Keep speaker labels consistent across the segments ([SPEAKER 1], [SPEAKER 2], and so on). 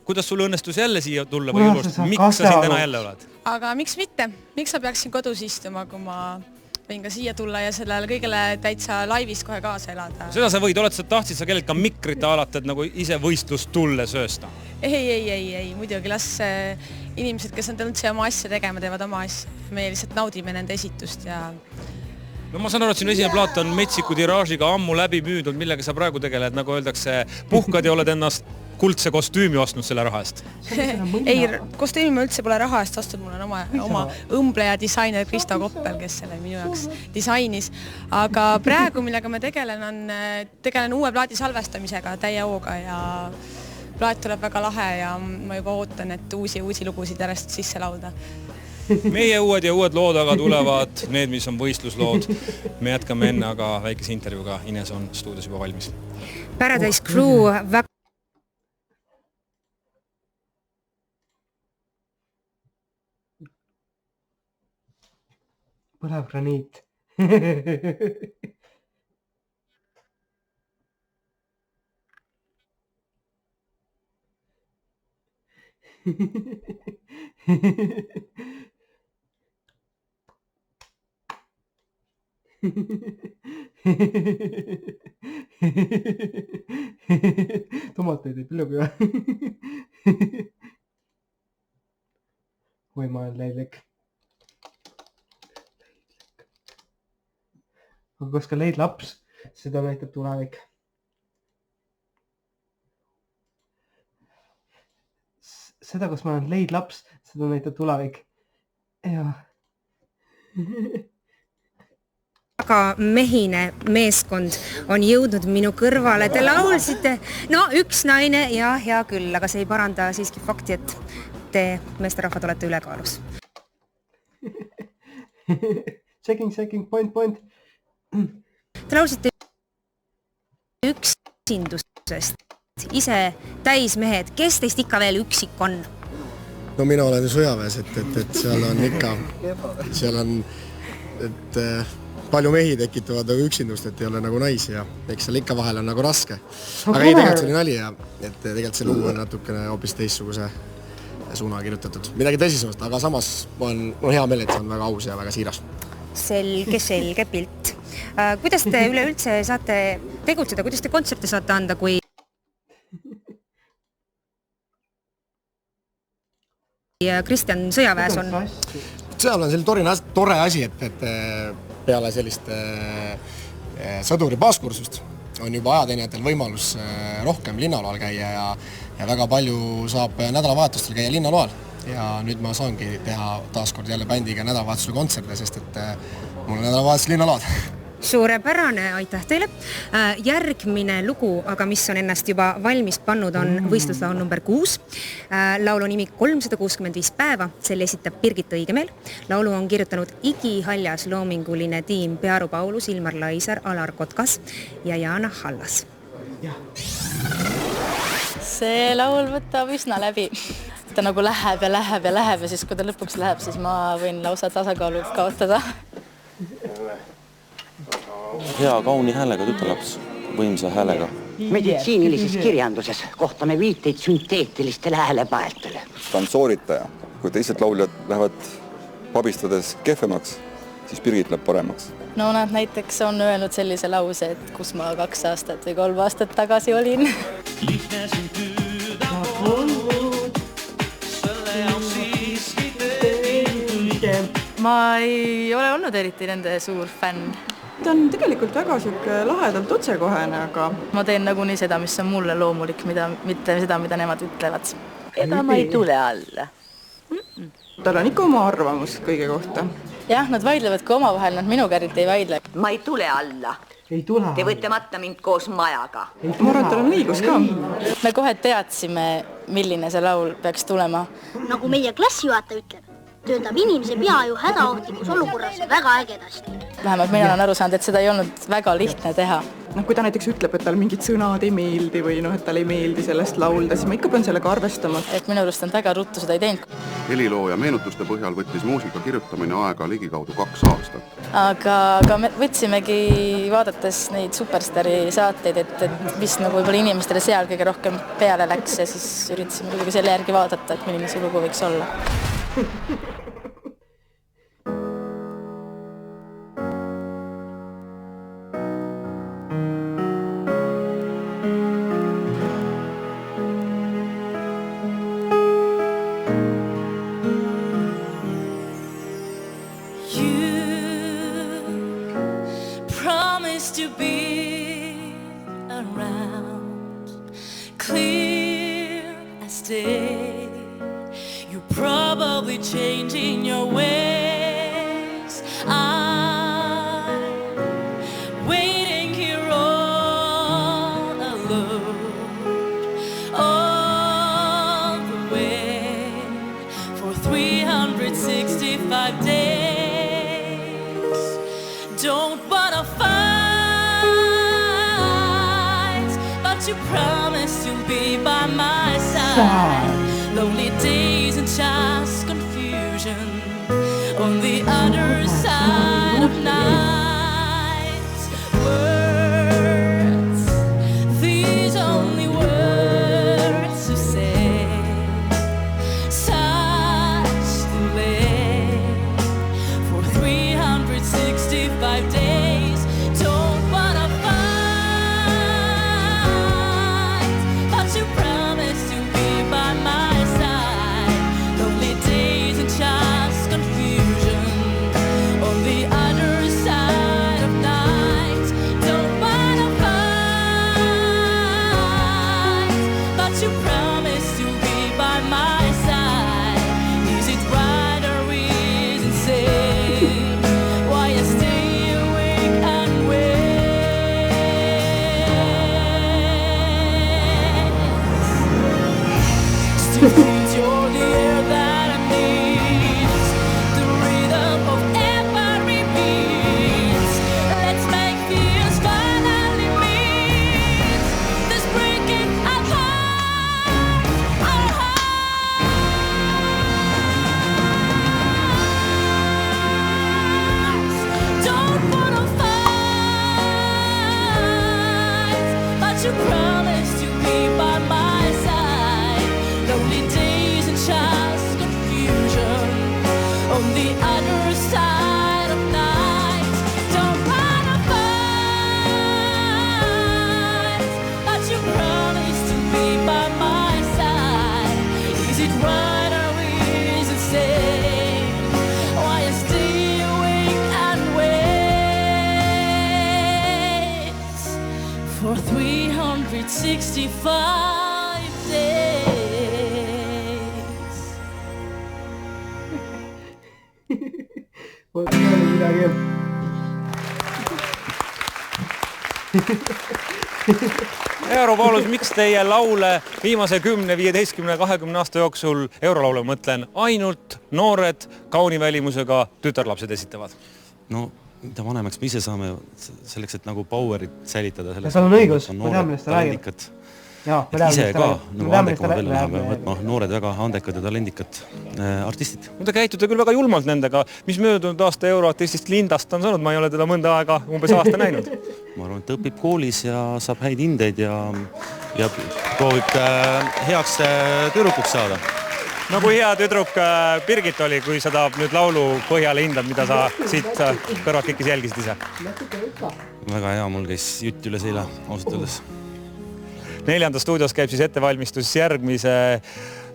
[SPEAKER 1] Kuidas sul õnnestus jälle siia tulla või julust? Miks sa siin täna jälle oled?
[SPEAKER 2] Aga miks mitte? Miks sa peaksin kodus istuma, kui ma võin ka siia tulla ja sellele kõigele täitsa laivis kohe kaasa elada?
[SPEAKER 1] Seda sa võid, oled sa tahtsid sa kellelt ka mikrit alata, et nagu ise võistlust tulle söösta?
[SPEAKER 2] Ei, muidugi las inimesed, kes on tulnud siia oma asja tegema, teevad oma asja. Meie lihtsalt naudime nende esitust ja...
[SPEAKER 1] No ma saan aru, et sinu esimene plaat on metsiku tiraažiga ammu läbi müüdud, millega sa praegu tegeled, nagu öeldakse, puhkad ja oled ennast kuldse kostüümi ostnud selle raha eest?
[SPEAKER 2] Ei, kostüümi üldse pole raha eest ostnud, mul on oma õmbleja disainer Kristo Koppel, kes selle minu jaoks disainis. Aga praegu, millega ma tegelen uue plaadi salvestamisega täie hooga ja plaat tuleb väga lahe ja ma juba ootan, et uusi lugusid järjest sisse lauda.
[SPEAKER 1] Meie uued lood aga tulevad, need, mis on võistluslood. Me jätkame enne aga väikese intervjuuga. Ines on stuudios juba valmis.
[SPEAKER 3] Paradise Crew väga...
[SPEAKER 4] Põlev graniit. Tomateid ei pillugi või? Või ma olen leidlik. Aga kas ka leid laps, seda näitab tulevik. Seda, kas ma olen leid laps, seda näitab tulevik. Jaa.
[SPEAKER 3] Aga mehine meeskond on jõudnud minu kõrvale. Te laulsite, no üks naine ja hea küll, aga see ei paranda siiski fakti, et te meesterahvad olete ülekaalus.
[SPEAKER 4] Checking, point.
[SPEAKER 3] Te laulsite üksindusest. Ise täismehed, kes teist ikka veel üksik on?
[SPEAKER 5] No mina olen ju sõjaväes, et seal on ikka, et palju mehi tekitavad üksindust, et ei ole nagu naisi ja eks seal ikka vahel on nagu raske. Aga ei, tegelikult see oli nali ja et tegelikult see lugu on natukene hoopis teistsuguse suuna kirjutatud. Midagi tõsisemast, aga samas on hea meel, et see on väga aus ja väga siiras.
[SPEAKER 3] Selge pilt. Kuidas te üleüldse saate tegutseda, kuidas te kontserte saate anda, kui Kristjan sõjaväes on?
[SPEAKER 5] Seal on selline tore asi, et peale sellist sõduri baaskursust on juba ajateenijatel võimalus rohkem linnaloal käia ja väga palju saab nädalavahetustel käia linnaloal. Ja nüüd ma saangi teha taaskord jälle bändiga nädalavahetusel kontserte, sest et mul on nädalavahetus linnaload.
[SPEAKER 3] Suurepärane, aitäh teile. Järgmine lugu, aga mis on ennast juba valmis pannud, on võistluslaul number 6. Laulu nimi 365 päeva, selle esitab Birgit Õigemeel. Laulu on kirjutanud igihaljas loominguline tiim Pearu Paulus, Ilmar Laisar, Alar Kotkas ja Jaana Hallas.
[SPEAKER 6] See laul võtab üsna läbi. Ta nagu läheb ja siis kui ta lõpuks läheb, siis ma võin lausa tasakaalu kaotada.
[SPEAKER 7] Hea kauni häälega tütarlaps, võimsa häälega.
[SPEAKER 8] Meditsiinilises kirjanduses kohtame viiteid sünteetilistele häälepaeltele.
[SPEAKER 9] Ta on sooritaja. Kui teised lauljad lähevad pabistades kehvemaks, siis Birgit läheb paremaks.
[SPEAKER 6] No nad näiteks on öelnud sellise lause, et kus ma 2 aastat või 3 aastat tagasi olin. Ma ei ole olnud eriti nende suur fänn.
[SPEAKER 10] Ta on tegelikult väga lahedalt otsekohene, aga
[SPEAKER 6] ma teen nagunii seda, mis on mulle loomulik, mitte seda, mida nemad ütlevad.
[SPEAKER 8] Ega ma ei tule alla.
[SPEAKER 10] Tal on ikka oma arvamus kõige kohta.
[SPEAKER 6] Jah, nad vaidlevad ka omavahel, nad minuga eriti ei vaidle.
[SPEAKER 8] Ma ei tule alla.
[SPEAKER 4] Ei tule.
[SPEAKER 8] Te võite matta mind koos majaga.
[SPEAKER 10] Ma arvan, et tal on õigus ka.
[SPEAKER 6] Me kohe teadsime, milline see laul peaks tulema.
[SPEAKER 11] Nagu meie klassijuhataja ütleb, töötab inimese pea ju hädaohtlikus olukorras väga ägedasti.
[SPEAKER 6] Vähemalt mina olen aru saanud, et seda ei olnud väga lihtne teha.
[SPEAKER 10] kui ta näiteks ütleb, et tal mingid sõnad ei meeldi või et tal ei meeldi sellest laulda, siis ma ikka pean sellega arvestama.
[SPEAKER 6] Et minu arust on väga ruttu seda ei teinud.
[SPEAKER 12] Helilooja meenutuste põhjal võttis muusika kirjutamine aega ligikaudu 2 aastat.
[SPEAKER 6] Aga me võtsimegi vaadates neid Superstaari saateid, et mis võib-olla inimestele seal kõige rohkem peale läks ja siis üritasime kuidagi selle järgi vaadata, et milline see lugu võiks olla.
[SPEAKER 13] To be around, clear as day. You're probably changing your ways. I'm waiting here all alone, all the way for 365 days. Don't wanna fight, you promised you'll be by my side. Lonely days and just confusion on the other side of night. Words, these only words to say. Such delay for 365 days. Don't wanna you're the air that I need, the rhythm of every beat. Let's make this finally meet. This breaking our hearts. Don't wanna fight, but you promised you'd be by my side. Lonely days and just confusion on the other side of night. Don't wanna fight, but you promised to be by my side. Is it right or is it sane? Why I stay awake and wait for 365 days.
[SPEAKER 1] Eero Paulus, miks teie laule viimase 10, 15, 20 aasta jooksul, eurolaule mõtlen, ainult noored kaunivälimusega tütarlapsed esitavad?
[SPEAKER 7] No, mida vanemaks me ise saame selleks, et nagu powerit säilitada.
[SPEAKER 4] Seal on õigus, ma tean, millest ta räägib.
[SPEAKER 7] Ise ka, nagu andekama veel läheb võtma noored väga andekad ja talendikad artistid.
[SPEAKER 1] Te käitute küll väga julmalt nendega. Mis möödunud aasta euroartistist Lindast on saanud? Ma ei ole teda mõnda aega umbes aasta näinud.
[SPEAKER 7] Ma arvan, et ta õpib koolis ja saab häid hindeid ja proovib heaks tüdrukuks saada.
[SPEAKER 1] No kui hea tüdruk Birgit oli, kui sa ta nüüd laulu põhjale hindad, mida sa siit kõrvakikis jälgisid ise?
[SPEAKER 7] Väga hea, mul käis jutt üle seila, ausalt öeldes.
[SPEAKER 1] 4. stuudios käib siis ettevalmistus järgmise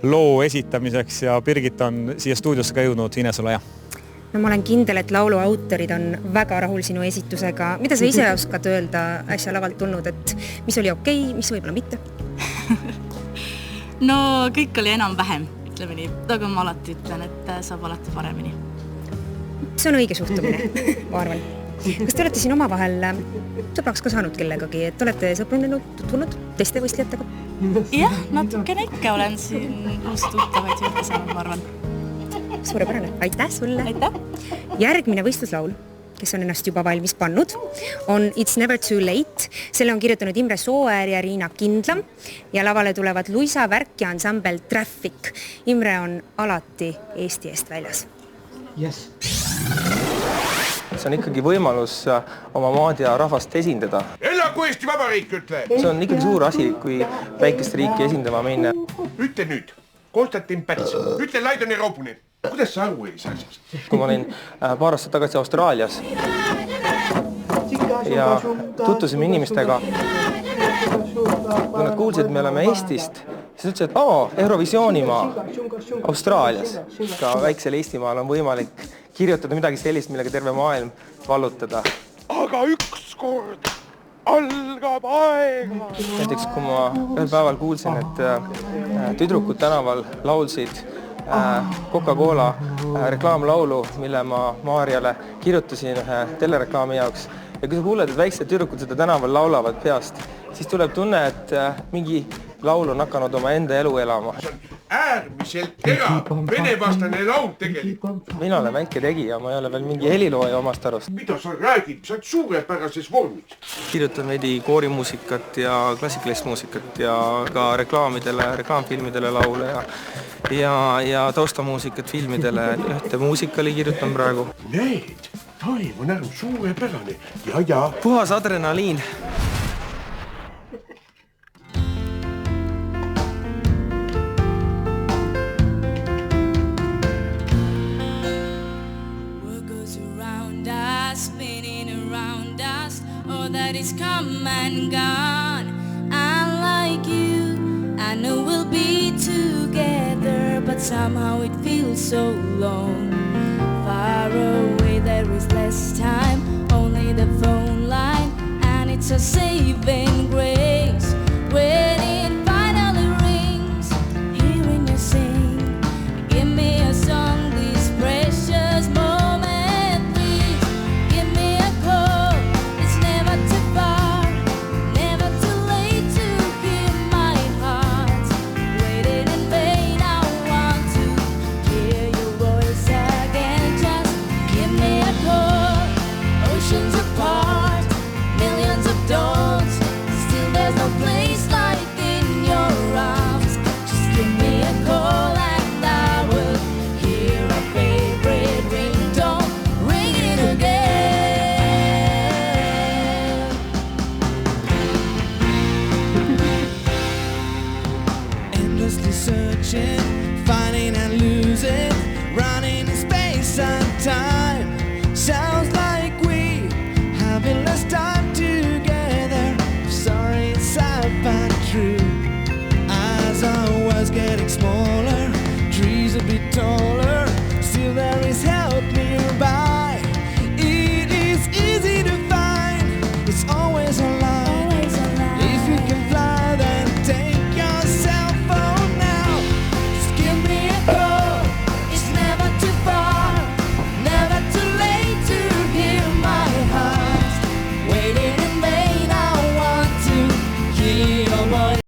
[SPEAKER 1] loo esitamiseks ja Birgit on siia stuudiosse ka jõudnud. Ines, ole hea.
[SPEAKER 3] No, ma olen kindel, et laulu autorid on väga rahul sinu esitusega. Mida sa ise oskad öelda äsja lavalt tulnud, et mis oli okei, mis võib-olla mitte?
[SPEAKER 6] No kõik oli enam vähem, ütleme nii. Aga ma alati ütlen, et saab alati paremini.
[SPEAKER 3] See on õige suhtumine, ma arvan. Kas te olete siin omavahel sõbraks ka saanud kellegagi, et olete sõprunenud, tutvunud teiste võistlejatega?
[SPEAKER 6] Jah, natukene ikka olen siin uusi tuttavaid juurde saanud, ma arvan.
[SPEAKER 3] Suurepärane, aitäh sulle!
[SPEAKER 6] Aitäh!
[SPEAKER 3] Järgmine võistluslaul kes on ennast juba valmis pannud, on It's Never Too Late. Selle on kirjutanud Imre Sooäär ja Riina Kindlam ja lavale tulevad Luisa Värk ja ansambel Traffic. Imre on alati Eesti eest väljas.
[SPEAKER 4] Yes.
[SPEAKER 14] See on ikkagi võimalus oma maad ja rahvast esindada.
[SPEAKER 15] Elagu Eesti Vabariik, ütle!
[SPEAKER 14] See on ikkagi suur asi, kui väikest riiki esindama minna.
[SPEAKER 15] Ütle nüüd, Konstantin Päts, ütle Laidoni Roobuni. Kuidas sa aru ei saa siis?
[SPEAKER 14] Kui ma olin paar aastat tagasi Austraalias ja tutvusime inimestega, kui nad kuulsid, et me oleme Eestist, siis ütlesid, et Eurovisioonimaa Austraalias. Ka väiksel Eestimaal on võimalik kirjutada midagi sellist, millega terve maailm vallutada.
[SPEAKER 15] Aga ükskord algab aega!
[SPEAKER 14] Näiteks, kui ma ühel päeval kuulsin, et tüdrukud tänaval laulsid Coca-Cola reklaamlaulu, mille ma Maarjale kirjutasin ühe telereklaami jaoks. Ja kui sa kuuled, et väiksed tüdrukud seda tänaval laulavad peast, siis tuleb tunne, et mingi laul on hakanud oma enda elu elama.
[SPEAKER 15] See on äärmiselt terav venevastane laul tegelikult.
[SPEAKER 14] Mina olen väike tegija, ma ei ole veel mingi helilooja omast arust.
[SPEAKER 15] Mida sa räägid? Sa oled suurepärases vormis.
[SPEAKER 14] Kirjutan veidi koorimuusikat ja klassikalist muusikat ja ka reklaamidele, reklaamfilmidele laule ja taustamuusikat filmidele. Ühte muusikali kirjutan praegu.
[SPEAKER 15] Need, Taim on suurepärane. Ja.
[SPEAKER 14] Puhas adrenaliin.
[SPEAKER 13] That is come and gone. And like you, I know we'll be together, but somehow it feels so long. Far away there is less time, only the phone line, and it's a saving grace. When it finally rings, hearing you sing, give me a song, this precious moment. Finding and losing.